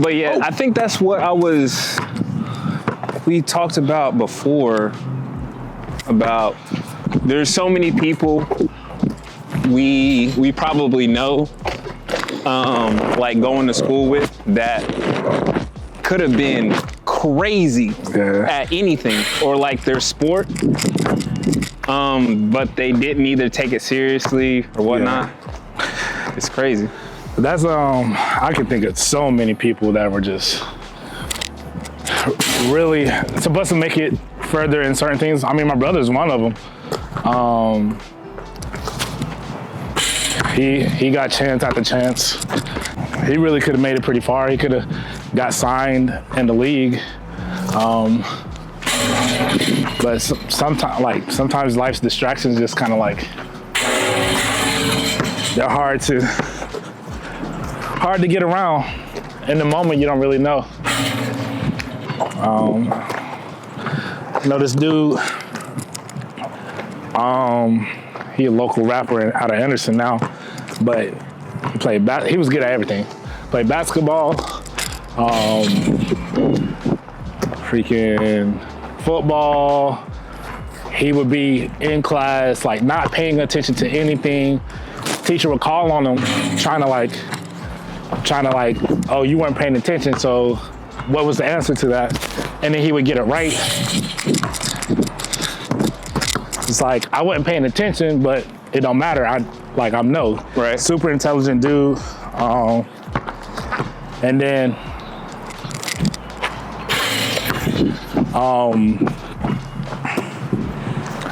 But yeah, I think that's what we talked about before, about there's so many people we probably know, like going to school with, that could have been crazy at anything or like their sport, but they didn't either take it seriously or whatnot. It's crazy. That's I can think of so many people that were just really supposed to make it further in certain things. I mean, my brother's one of them. He got chance after chance. He really could have made it pretty far. He could have got signed in the league. But sometimes life's distractions just kind of like, they're hard to get around. In the moment, you don't really know. You know, this dude, he a local rapper out of Anderson now, but he was good at everything. Played basketball, freaking football. He would be in class, like not paying attention to anything. Teacher would call on him, trying to like, oh, you weren't paying attention, so what was the answer to that? And then he would get it right. It's like, I wasn't paying attention, but it don't matter. I'm no. Right. Super intelligent dude. And then, I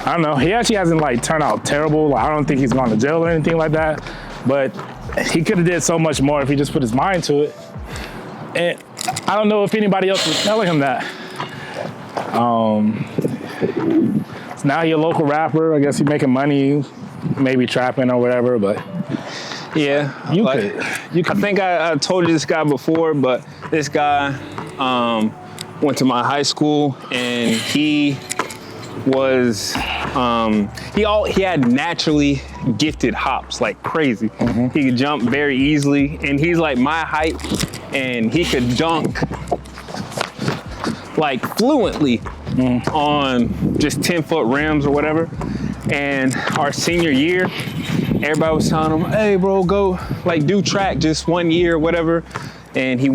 don't know. He actually hasn't like turned out terrible. Like, I don't think he's gone to jail or anything like that. But he could have did so much more if he just put his mind to it. And I don't know if anybody else was telling him that. So now he's a local rapper. I guess he's making money, maybe trapping or whatever. But yeah, you could. I think I told you this guy before, but this guy went to my high school, and he was he had naturally gifted hops like crazy. He could jump very easily, and he's like my height, and he could dunk like fluently on just 10-foot rims or whatever. And our senior year, everybody was telling him, hey bro, go like do track just 1 year or whatever. And he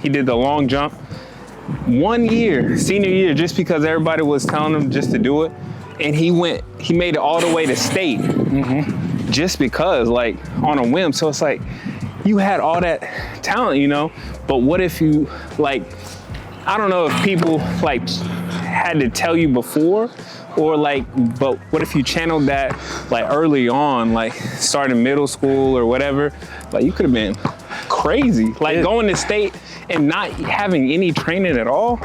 did the long jump 1 year, senior year, just because everybody was telling him just to do it. And he made it all the way to state, just because, like, on a whim. So it's like, you had all that talent, you know, but what if you, like, I don't know if people like had to tell you before, or like, but what if you channeled that like early on, like starting middle school or whatever? Like, you could have been crazy, like going to state and not having any training at all.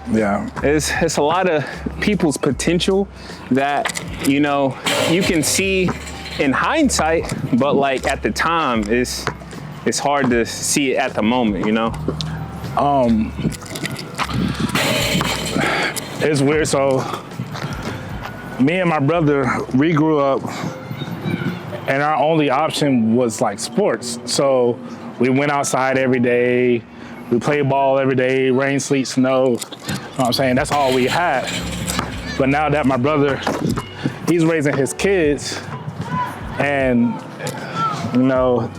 Yeah, it's a lot of people's potential that, you know, you can see in hindsight, but like at the time, it's hard to see it at the moment, you know. It's weird. So me and my brother, we grew up, and our only option was like sports. So we went outside every day. We played ball every day, rain, sleet, snow. You know what I'm saying? That's all we had. But now that my brother, he's raising his kids, and, you know,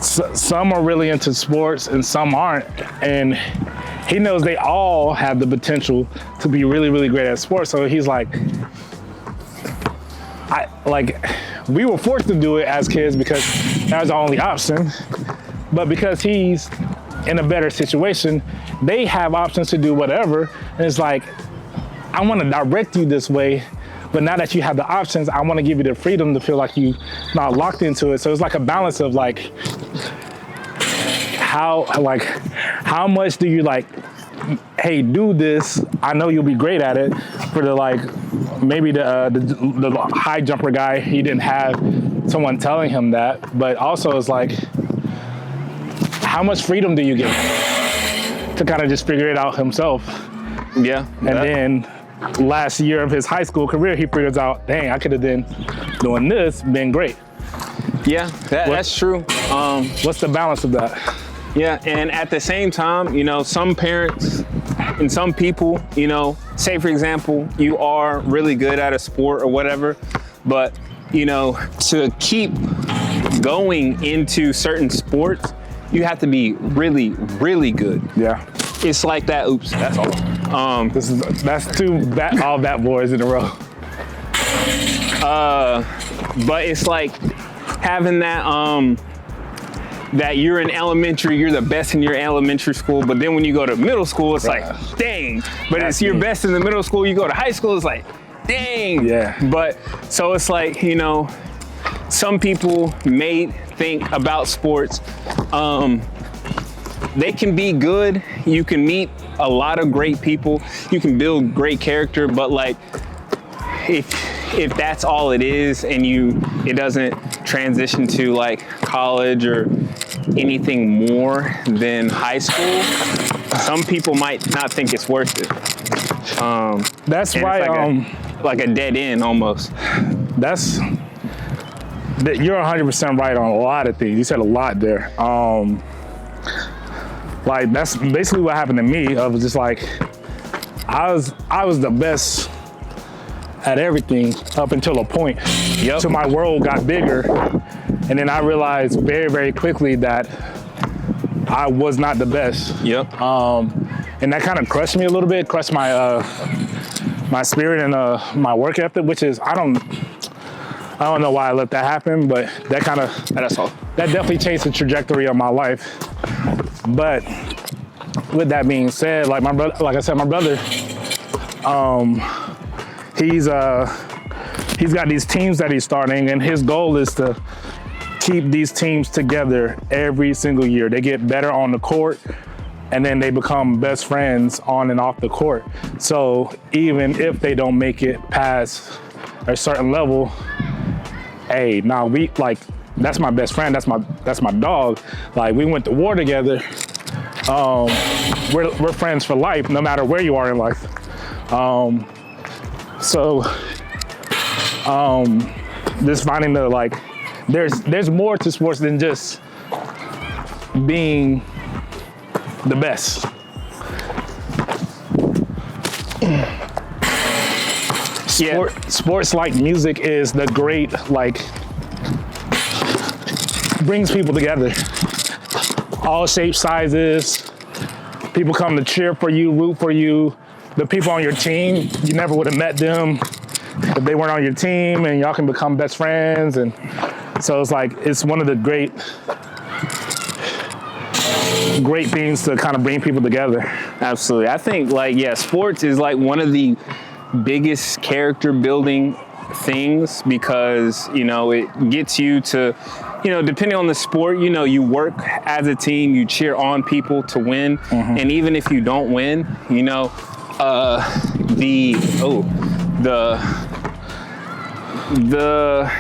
some are really into sports and some aren't. And he knows they all have the potential to be really, really great at sports. So he's like, we were forced to do it as kids because that was the only option. But because he's in a better situation, they have options to do whatever. And it's like, I want to direct you this way, but now that you have the options, I want to give you the freedom to feel like you're not locked into it. So it's like a balance of like, how much do you like, hey, do this, I know you'll be great at it. For the like, maybe the high jumper guy, he didn't have someone telling him that, but also it's like, how much freedom do you get to kind of just figure it out himself? Yeah. And then last year of his high school career, he figures out, dang, I could have been doing this, been great. Yeah, that's true. What's the balance of that? Yeah, and at the same time, you know, some parents and some people, you know, say for example, you are really good at a sport or whatever, but you know, to keep going into certain sports, you have to be really, really good. Yeah. It's like that. Oops, that's all. That's all bat boys in a row. But it's like having that that you're in elementary, you're the best in your elementary school, but then when you go to middle school, it's like, dang. But it's your best in the middle school, you go to high school, it's like, dang. Yeah. But so it's like, you know, some people may think about sports, they can be good, you can meet a lot of great people, you can build great character, but like, if that's all it is and it doesn't transition to like college or anything more than high school, some people might not think it's worth it. That's why like a dead end almost. You're 100% right on a lot of things. You said a lot there. Like that's basically what happened to me. I was just like, I was the best at everything up until a point. Yep. So my world got bigger, and then I realized very, very quickly that I was not the best. Yep. And that kind of crushed me a little bit, crushed my my spirit and my work ethic, which is I don't know why I let that happen, but that's all. That definitely changed the trajectory of my life. But with that being said, like my brother, like I said, my brother, he's got these teams that he's starting, and his goal is to keep these teams together every single year. They get better on the court, and then they become best friends on and off the court. So even if they don't make it past a certain level, hey, now that's my best friend, that's my dog. Like we went to war together. We're friends for life, no matter where you are in life. So just finding there's more to sports than just being the best. Sports like music is the great, brings people together. All shapes, sizes. People come to cheer for you, root for you. The people on your team, you never would have met them if they weren't on your team, and y'all can become best friends. And so it's one of the great things to kind of bring people together. Absolutely. I think sports is like one of the biggest character building things because, you know, it gets you to, you know, depending on the sport, you know, you work as a team, you cheer on people to win. Mm-hmm. And even if you don't win, you know, the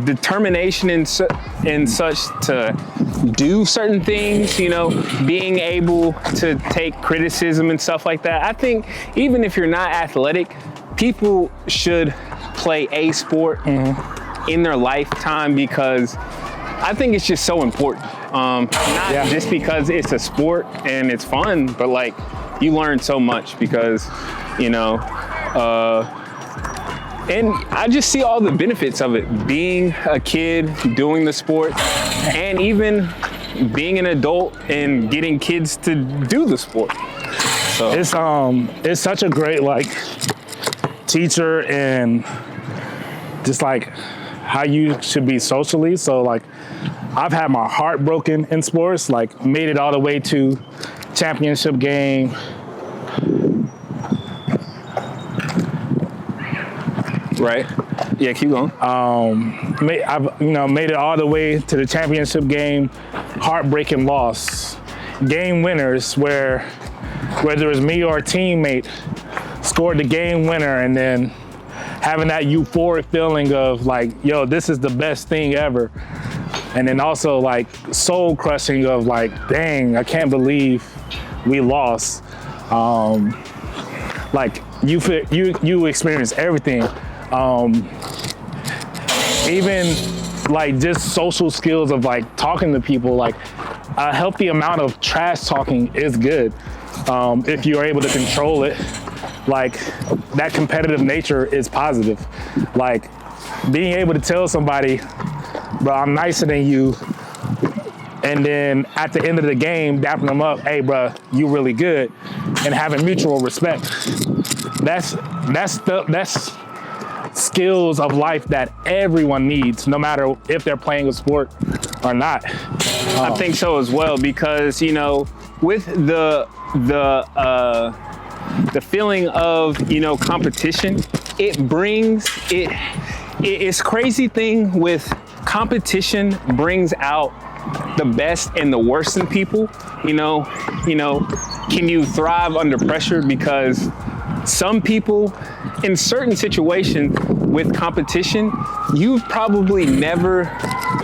determination and such to do certain things, you know, being able to take criticism and stuff like that. I think even if you're not athletic, people should play a sport in their lifetime because I think it's just so important. Just because it's a sport and it's fun, but like you learn so much because, you know, and I just see all the benefits of it. Being a kid, doing the sport, and even being an adult and getting kids to do the sport. So it's such a great teacher and just how you should be socially. So I've had my heart broken in sports, made it all the way to championship game. Right. Yeah, keep going. I've made it all the way to the championship game, heartbreaking loss. Game winners where whether it was me or a teammate scored the game winner, and then having that euphoric feeling of yo, this is the best thing ever. And then also soul crushing of dang, I can't believe we lost. You experience everything. Even like just social skills of like talking to people. Like a healthy amount of trash talking is good if you're able to control it. Like that competitive nature is positive. Like being able to tell somebody, bro, I'm nicer than you, and then at the end of the game, dapping them up, hey, bro, you really good, and having mutual respect. That's skills of life that everyone needs, no matter if they're playing a sport or not. I think so as well, because you know, with the feeling of, you know, competition, it's crazy thing with competition brings out the best and the worst in people. You know, can you thrive under pressure? Because some people in certain situations with competition, you probably never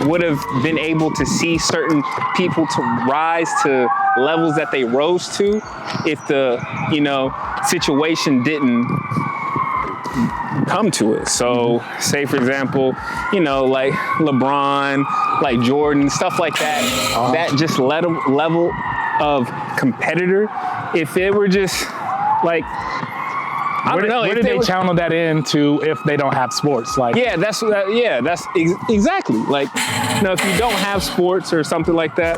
would have been able to see certain people to rise to levels that they rose to if the, you know, situation didn't come to it. So say for example, you know, like LeBron, like Jordan, stuff like that, that just level of competitor, if it were just like, I don't know. Where did they channel that into if they don't have sports? Like, that's exactly. Like, you know, if you don't have sports or something like that,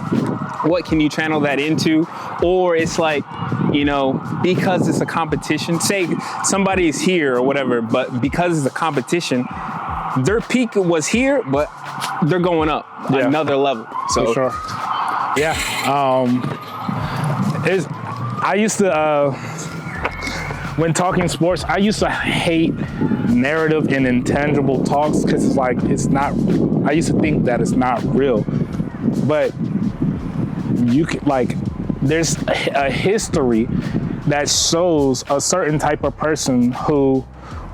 what can you channel that into? Or it's like, you know, because it's a competition, say somebody's here or whatever, but because it's a competition, their peak was here, but they're going up another level. So for sure. Yeah. I used to, when talking sports, I used to hate narrative and intangible talks because it's like, it's not, I used to think that it's not real. But you can, like, there's a history that shows a certain type of person who,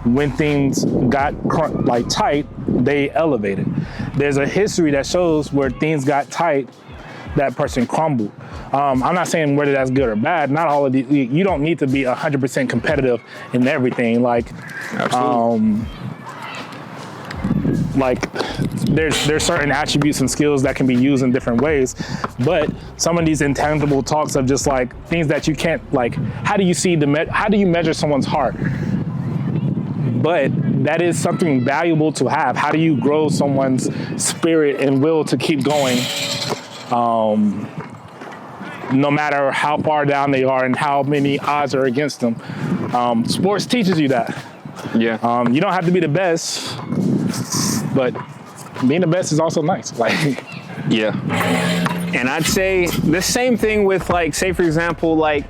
when things got like tight, they elevated. There's a history that shows where things got tight, that person crumbled. I'm not saying whether that's good or bad. Not all of the, you don't need to be 100% competitive in everything. Like, like there's certain attributes and skills that can be used in different ways. But some of these intangible talks of just like things that you can't, like, how do you measure someone's heart? But that is something valuable to have. How do you grow someone's spirit and will to keep going? No matter how far down they are and how many odds are against them. Sports teaches you that. Yeah. You don't have to be the best, but being the best is also nice. Like, yeah. And I'd say the same thing with, like, say for example, like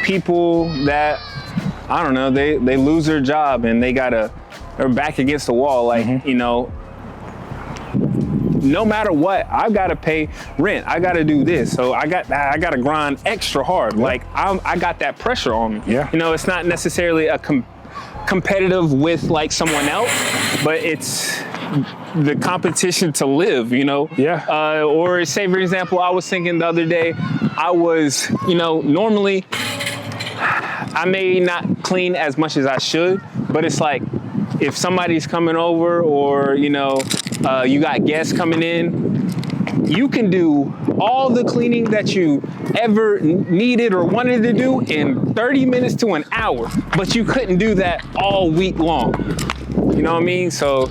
people that, I don't know, they lose their job and they're back against the wall. Like, you know, no matter what, I've got to pay rent. I got to do this. So I got to grind extra hard. Like I got that pressure on me. Yeah. You know, it's not necessarily a competitive with like someone else, but it's the competition to live, you know? Yeah. Or say for example, I was thinking the other day, I was, you know, normally I may not clean as much as I should, but it's like, if somebody's coming over or, you know, you got guests coming in, you can do all the cleaning that you ever needed or wanted to do in 30 minutes to an hour, but you couldn't do that all week long. You know what I mean? So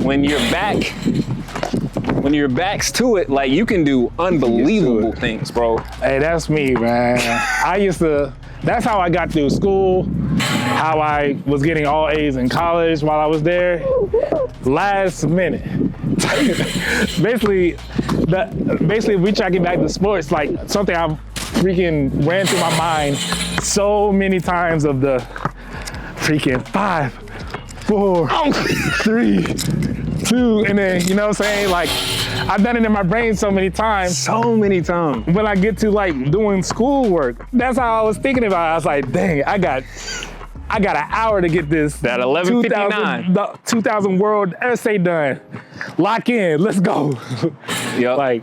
when your back's to it, like, you can do unbelievable things, bro. Hey, that's me, man. That's how I got through school, how I was getting all A's in college while I was there. Last minute. Basically, if we try to get back to sports, like something I've freaking ran through my mind so many times of the freaking 5, 4, 3, 2, and then, you know what I'm saying? Like, I've done it in my brain so many times. So many times. When I get to like doing schoolwork, that's how I was thinking about it. I was like, dang, I got an hour to get this. That 11:59. 2000 word essay done. Lock in, let's go. Yep. Like,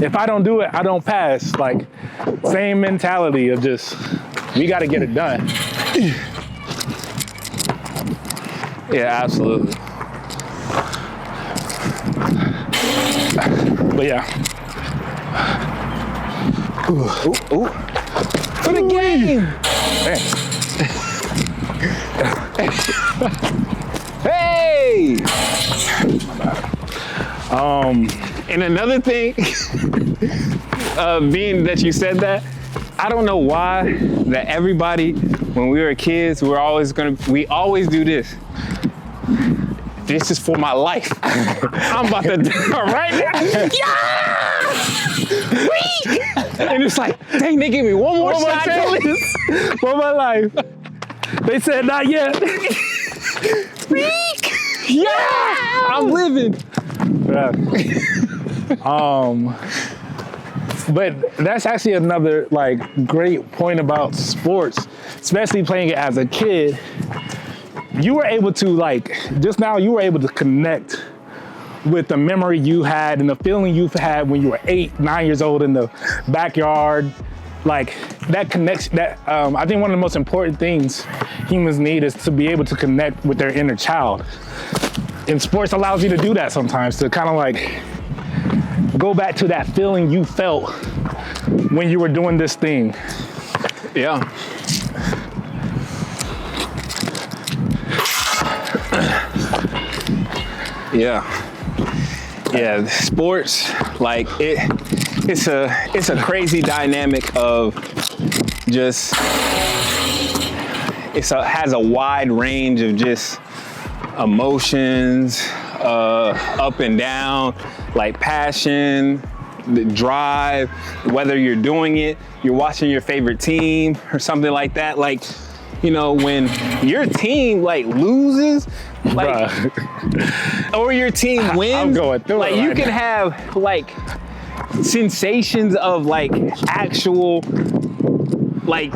if I don't do it, I don't pass. Like, same mentality of just, we got to get it done. Yeah, absolutely. But yeah. Ooh. For the game. Hey. And another thing, being that you said that, I don't know why that everybody, when we were kids, we always do this. This is for my life. I'm about to do it right now. Yeah! And it's like, dang, they give me one more shot at this for my life. They said not yet. Yeah! I'm living. Yeah. But that's actually another like great point about sports, especially playing it as a kid. You were able to just now you were able to connect with the memory you had and the feeling you've had when you were 8, 9 years old in the backyard. Like that connection, I think one of the most important things humans need is to be able to connect with their inner child. And sports allows you to do that sometimes, to kind of like go back to that feeling you felt when you were doing this thing. Yeah. Yeah, sports, like it's a crazy dynamic of just, has a wide range of just emotions, up and down, like passion, the drive, whether you're doing it, you're watching your favorite team or something like that. Like, you know, when your team like loses, like, or your team wins, I'm going through like it right you can now. have like sensations of like actual, like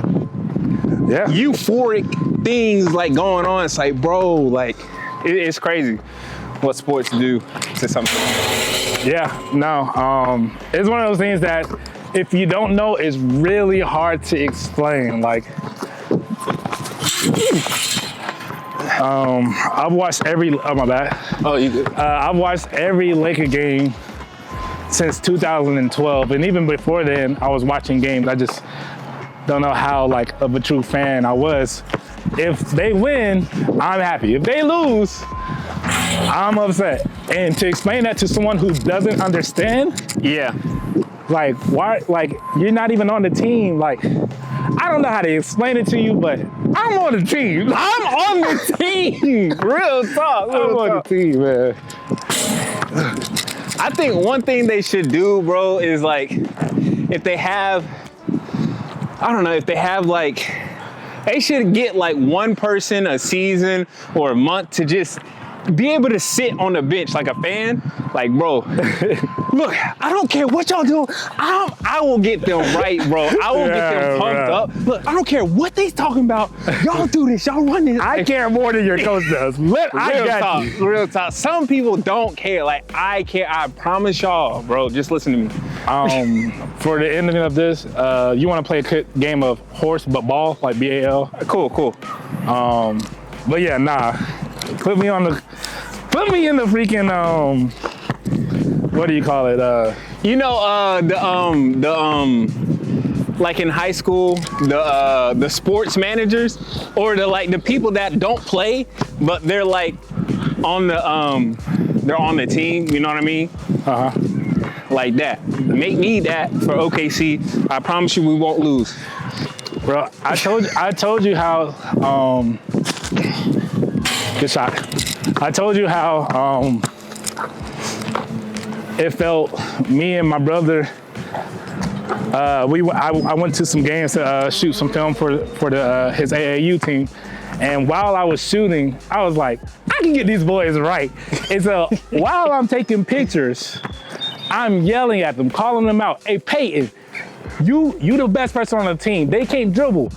euphoric things like going on. It's like, bro, like it's crazy what sports do to something. Yeah, no, it's one of those things that if you don't know, it's really hard to explain. Like, I've watched every, oh my bad. Oh, you good? I've watched every Laker game since 2012. And even before then, I was watching games. I just don't know how like of a true fan I was. If they win, I'm happy. If they lose, I'm upset. And to explain that to someone who doesn't understand, Yeah. like, why, like, you're not even on the team. Like, I don't know how to explain it to you, but I'm on the team. I'm on the team. Real talk. I'm on the team, man. I think one thing they should do, bro, is like, if they have, I don't know, if they have like, they should get like one person a season or a month to just be able to sit on the bench like a fan. Like, bro, look, I don't care what y'all do. I will get them right, bro. I will get them pumped up. Look, I don't care what they talking about. Y'all do this. Y'all run this. I care more than your coach does. Real talk. Some people don't care. Like, I care. I promise y'all, bro. Just listen to me. For the ending of this, you want to play a quick game of horse but ball, like BAL? Cool. But yeah, nah. Put me in the freaking what do you call it? You know, like in high school, the sports managers, or the people that don't play, but they're like on the team. You know what I mean? Like that. Make me that for OKC. I promise you, we won't lose. Bro, I told you how. Good shot. I told you how it felt. Me and my brother, I went to some games to shoot some film for his AAU team, and while I was shooting, I was like, I can get these boys right. And so while I'm taking pictures, I'm yelling at them, calling them out. Hey, Peyton, you the best person on the team. They can't dribble.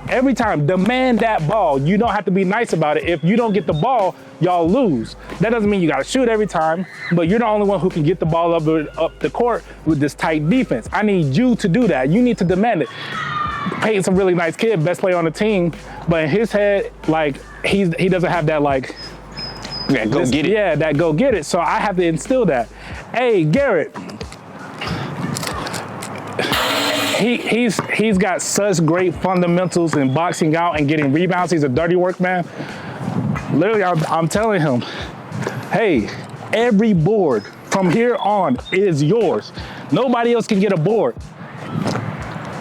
Every time, demand that ball. You don't have to be nice about it. If you don't get the ball, y'all lose. That doesn't mean you gotta shoot every time, but you're the only one who can get the ball up the court with this tight defense. I need you to do that. You need to demand it. Peyton's a really nice kid, best player on the team, but in his head, like, he doesn't have that, like, yeah, go get it. Yeah, that go get it. So I have to instill that. Hey, Garrett, he's got such great fundamentals in boxing out and getting rebounds. He's a dirty work man. Literally, I'm telling him, hey, every board from here on is yours. Nobody else can get a board.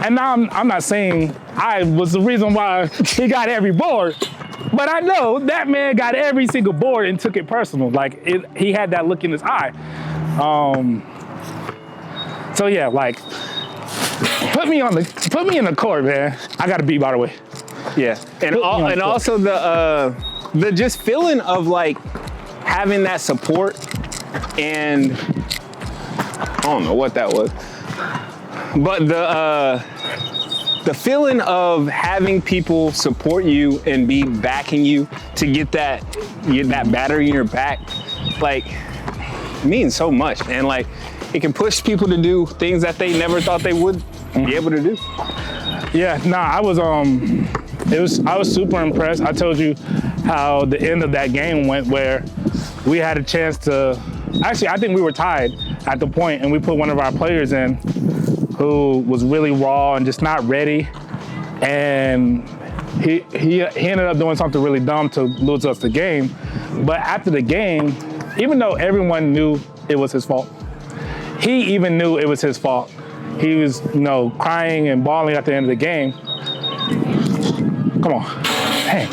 And now I'm not saying I was the reason why he got every board, but I know that man got every single board and took it personal. Like he had that look in his eye. So yeah, like put me in the court, man. I got to beat, by the way. Yeah, and also the just feeling of like having that support, and I don't know what that was. But the feeling of having people support you and be backing you to get that battery in your back, like, means so much, man. Like, it can push people to do things that they never thought they would be able to do. Yeah, nah, I was super impressed. I told you how the end of that game went, where we had a chance to, actually, I think we were tied at the point, and we put one of our players in who was really raw and just not ready. And he ended up doing something really dumb to lose us the game. But after the game, even though everyone knew it was his fault, he even knew it was his fault. He was, crying and bawling at the end of the game. Come on, hey.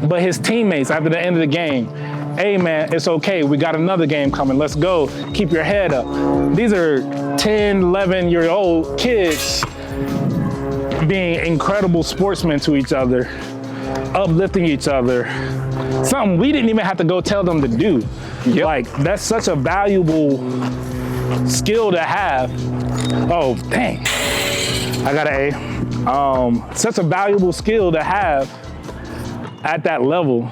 But his teammates after the end of the game, hey man, it's okay. We got another game coming. Let's go. Keep your head up. These are 10, 11-year-old kids being incredible sportsmen to each other, uplifting each other. Something we didn't even have to go tell them to do. Yep. Like, that's such a valuable skill to have. Oh, dang. I got an A. Such a valuable skill to have at that level.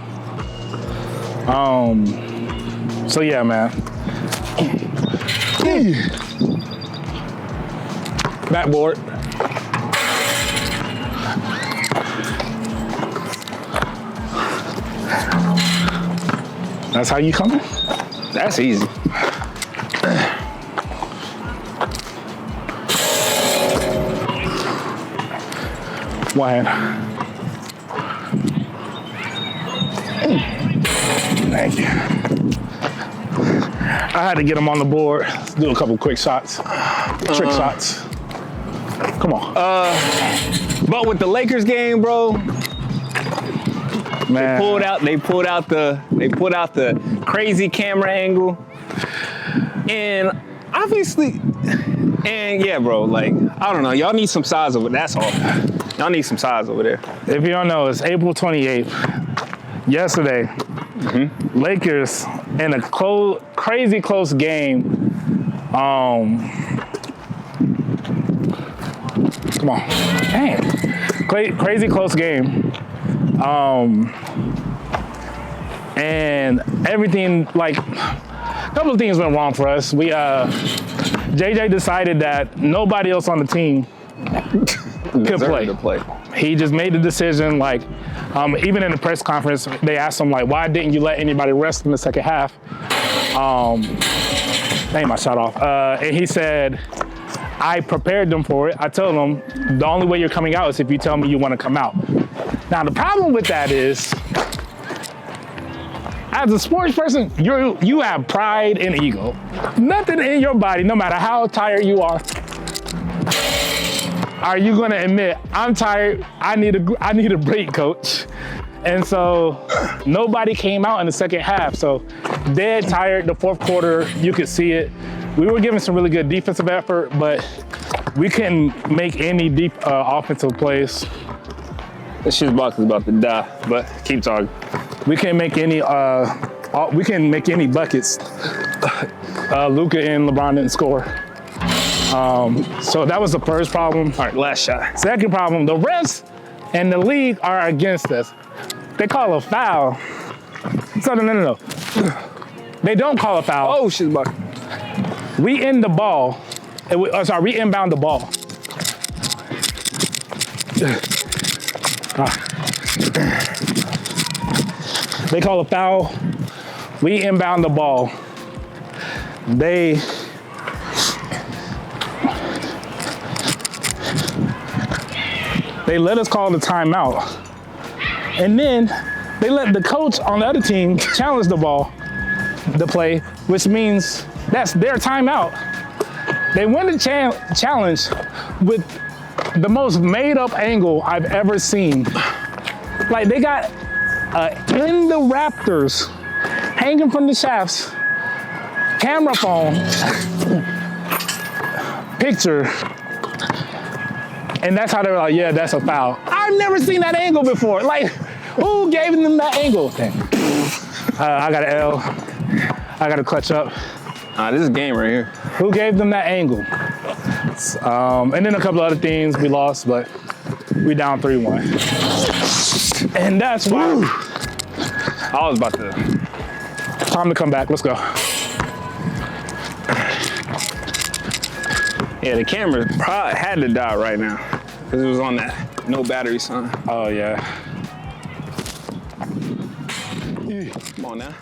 So yeah, man. Backboard. That's how you coming? That's easy. One hand. Thank you. I had to get him on the board. Let's do a couple quick shots, trick shots. Come on. But with the Lakers game, bro, man, they pulled out the crazy camera angle, and obviously, and yeah, bro, like, I don't know, y'all need some size over. That's all. Y'all need some size over there. If you don't know, it's April 28th. Yesterday, Lakers in a crazy close game. Come on, dang, crazy close game. And everything, like, a couple of things went wrong for us. We, JJ decided that nobody else on the team could play. He just made the decision, like, even in the press conference, they asked him, like, why didn't you let anybody rest in the second half? Dang, my shot off. And he said, I prepared them for it. I told them, the only way you're coming out is if you tell me you want to come out. Now, the problem with that is, as a sports person, you have pride and ego. Nothing in your body, no matter how tired you are you gonna admit, I'm tired, I need a break, coach? And so nobody came out in the second half. So dead tired, the fourth quarter, you could see it. We were giving some really good defensive effort, but we couldn't make any deep offensive plays. This shit's box is about to die, but keep talking. We can't make any buckets. Luka and LeBron didn't score. So that was the first problem. All right, last shot. Second problem, the refs and the league are against us. They call a foul. So no. They don't call a foul. Oh, shit, bucket. We end the ball. We inbound the ball. They call a foul. We inbound the ball. They let us call the timeout. And then they let the coach on the other team challenge the play, which means that's their timeout. They win the challenge with the most made up angle I've ever seen. Like they got in the Raptors, hanging from the shafts, camera phone, picture, and that's how they were like, yeah, that's a foul. I've never seen that angle before. Like, who gave them that angle? I got an L. I got to clutch up. This is a game right here. Who gave them that angle? And then a couple other things we lost, but we down 3-1. And that's why. I was about to. Time to come back. Let's go. Yeah, the camera probably had to die right now because it was on that no battery sign. Oh, yeah. Come on now.